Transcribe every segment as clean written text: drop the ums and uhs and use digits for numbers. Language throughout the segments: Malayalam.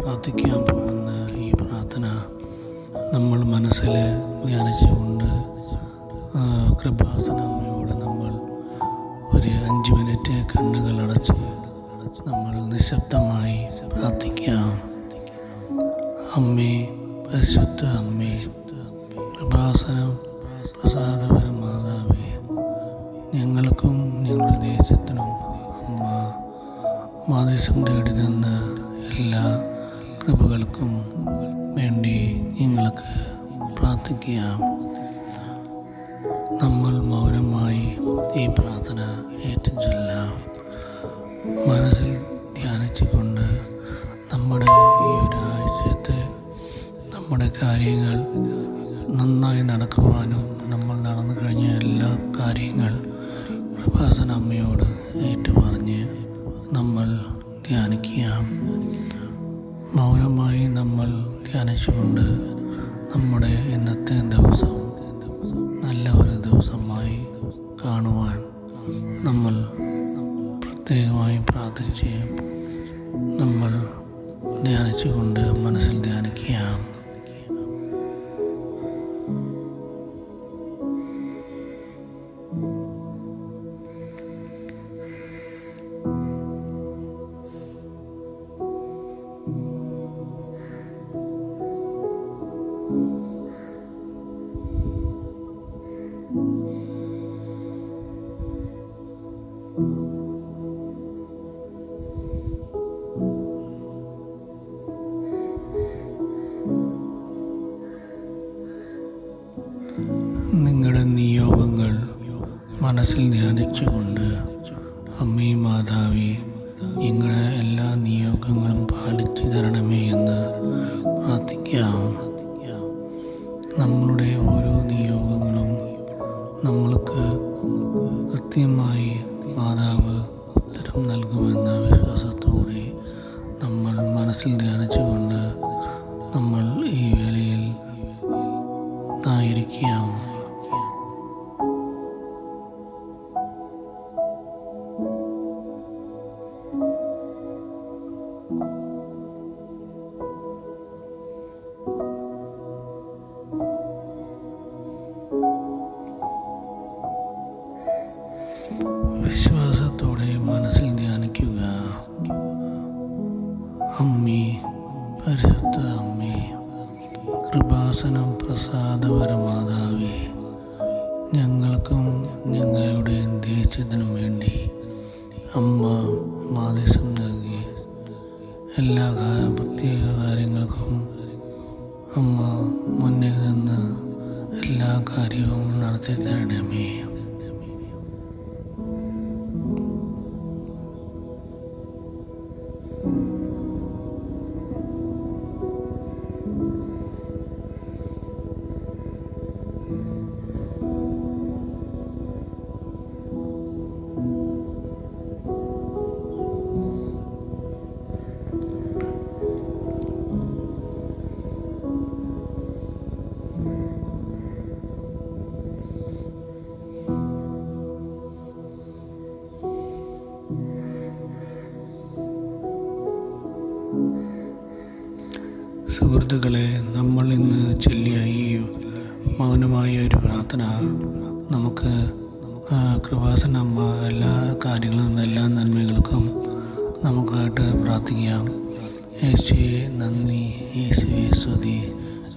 പ്രാർത്ഥിക്കാൻ പോകുന്ന ഈ പ്രാർത്ഥന നമ്മൾ മനസ്സിൽ ധ്യാനിച്ചുകൊണ്ട് കൃപാസനമ്മയോട് നമ്മൾ ഒരു 5 മിനിറ്റ് കണ്ണുകൾ അടച്ച് നമ്മൾ നിശബ്ദമായി പ്രാർത്ഥിക്കാം. അമ്മേ, പരിശുദ്ധ അമ്മേ, കൃപാസനം പ്രസാദപരം മാതാവേ, ഞങ്ങൾക്കും ഞങ്ങളുടെ ദേശത്തിനും അമ്മ മാദേശം തേടി തന്ന എല്ലാ കൃപകൾക്കും വേണ്ടി ഞങ്ങൾക്ക് പ്രാർത്ഥിക്കാം. നമ്മൾ മൗനമായി ഈ പ്രാർത്ഥന ഏറ്റുചൊല്ലാം. മനസ്സിൽ ധ്യാനിച്ചുകൊണ്ട് നമ്മുടെ ഈ ഒരാഴ്ചത്തെ നമ്മുടെ കാര്യങ്ങൾ നന്നായി നടക്കുവാനും നമ്മൾ നടന്നു കഴിഞ്ഞ എല്ലാ കാര്യങ്ങൾ കൃപാസന അമ്മയോട് ഏറ്റുപറഞ്ഞ് നമ്മൾ ധ്യാനിക്കാം. മൗനമായി നമ്മൾ ധ്യാനിച്ചുകൊണ്ട് നമ്മുടെ ഇന്നത്തെ ദിവസം നല്ല ഒരു ദിവസമായി കാണുവാൻ നമ്മൾ പ്രത്യേകമായി പ്രാർത്ഥിച്ച് നമ്മൾ ധ്യാനിച്ചുകൊണ്ട് മനസ്സിൽ ധ്യാനിക്കാം. നിങ്ങളുടെ നിയോഗങ്ങൾ മനസ്സിൽ ധ്യാനിച്ചുകൊണ്ട് അമ്മേ മാതാവേ, നിങ്ങളുടെ എല്ലാ നിയോഗങ്ങളും പാലിച്ചു തരണമേ എന്ന് പ്രാർത്ഥിക്കാം. നമ്മളുടെ ഓരോ നിയോഗങ്ങളും നമ്മൾക്ക് കൃത്യമായി മാതാവ് ഉത്തരം നൽകുമെന്ന വിശ്വാസത്തോടെ നമ്മൾ മനസ്സിൽ ധ്യാനിച്ചുകൊണ്ട് നമ്മൾ ഈ വേളയിൽ ആയിരിക്കാം. വിശ്വാസത്തോടെ മനസ്സിൽ ധ്യാനിക്കുക. അമ്മേ, പരിശുദ്ധ അമ്മേ, കൃപാസനം പ്രസാദപര മാതാവേ, ഞങ്ങൾക്കും ഞങ്ങളുടെ ദേശത്തിനും വേണ്ടി അമ്മ മാദേശം നൽകി എല്ലാ പ്രത്യേക കാര്യങ്ങൾക്കും അമ്മ മുന്നിൽ നിന്ന് എല്ലാ കാര്യവും നടത്തി തരണമേ. സുഹൃത്തുക്കളെ, നമ്മൾ ഇന്ന് ചൊല്ലിയ ഈ മൗനമായ ഒരു പ്രാർത്ഥന നമുക്ക് കൃപാസന അമ്മ എല്ലാ കാര്യങ്ങളും എല്ലാ നന്മകൾക്കും നമുക്കായിട്ട് പ്രാർത്ഥിക്കാം. യേശുവേ നന്ദി, യേശുവേ സ്തുതി,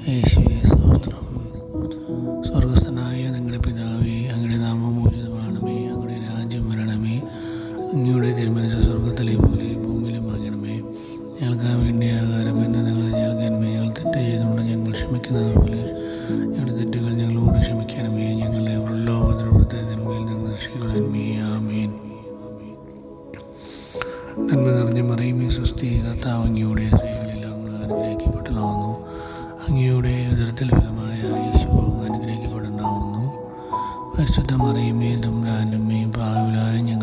യേശുവേ സ്തോത്രം. സ്വർഗസ്ഥനായ ഞങ്ങളുടെ പിതാവേ, അങ്ങയുടെ നാമം പൂജിതമാണമേ, അങ്ങയുടെ രാജ്യം വരണമേ, അങ്ങയുടെ തിരുമനസ്സ് സ്വർഗത്തിലെ പോലെ ഭൂമിയിലും ആകണമേ. ഞങ്ങൾക്ക് വേണ്ടിയ ആഹാരം എന്ന് ഞങ്ങൾക്ക് ഞങ്ങൾ തെറ്റ് ചെയ്തുകൊണ്ട് ഞങ്ങൾ ക്ഷമിക്കുന്നത് പോലെ ഞങ്ങളുടെ തെറ്റുകൾ ഞങ്ങളോട് ക്ഷമിക്കണമേ. ഞങ്ങളെ പ്രലോഭനപ്പെടുത്തി തിന്മയിൽ ഞങ്ങൾ രക്ഷിക്കണമേ. ആമേൻ. നന്മ നിറഞ്ഞ മറിയമേ സ്വസ്തി, കർത്താവ് അങ്ങയുടെ സ്ത്രീകളിൽ അങ്ങ് അനുഗ്രഹിക്കപ്പെട്ടതാവുന്നു. അങ്ങയുടെ ഉദരത്തിൽ ഫലമായ ഈശോ അനുഗ്രഹിക്കപ്പെടണമാവുന്നു. പരിശുദ്ധ മറിയമേ തമ്പുരാന്റമ്മേ, പാപികളായ ഞങ്ങൾ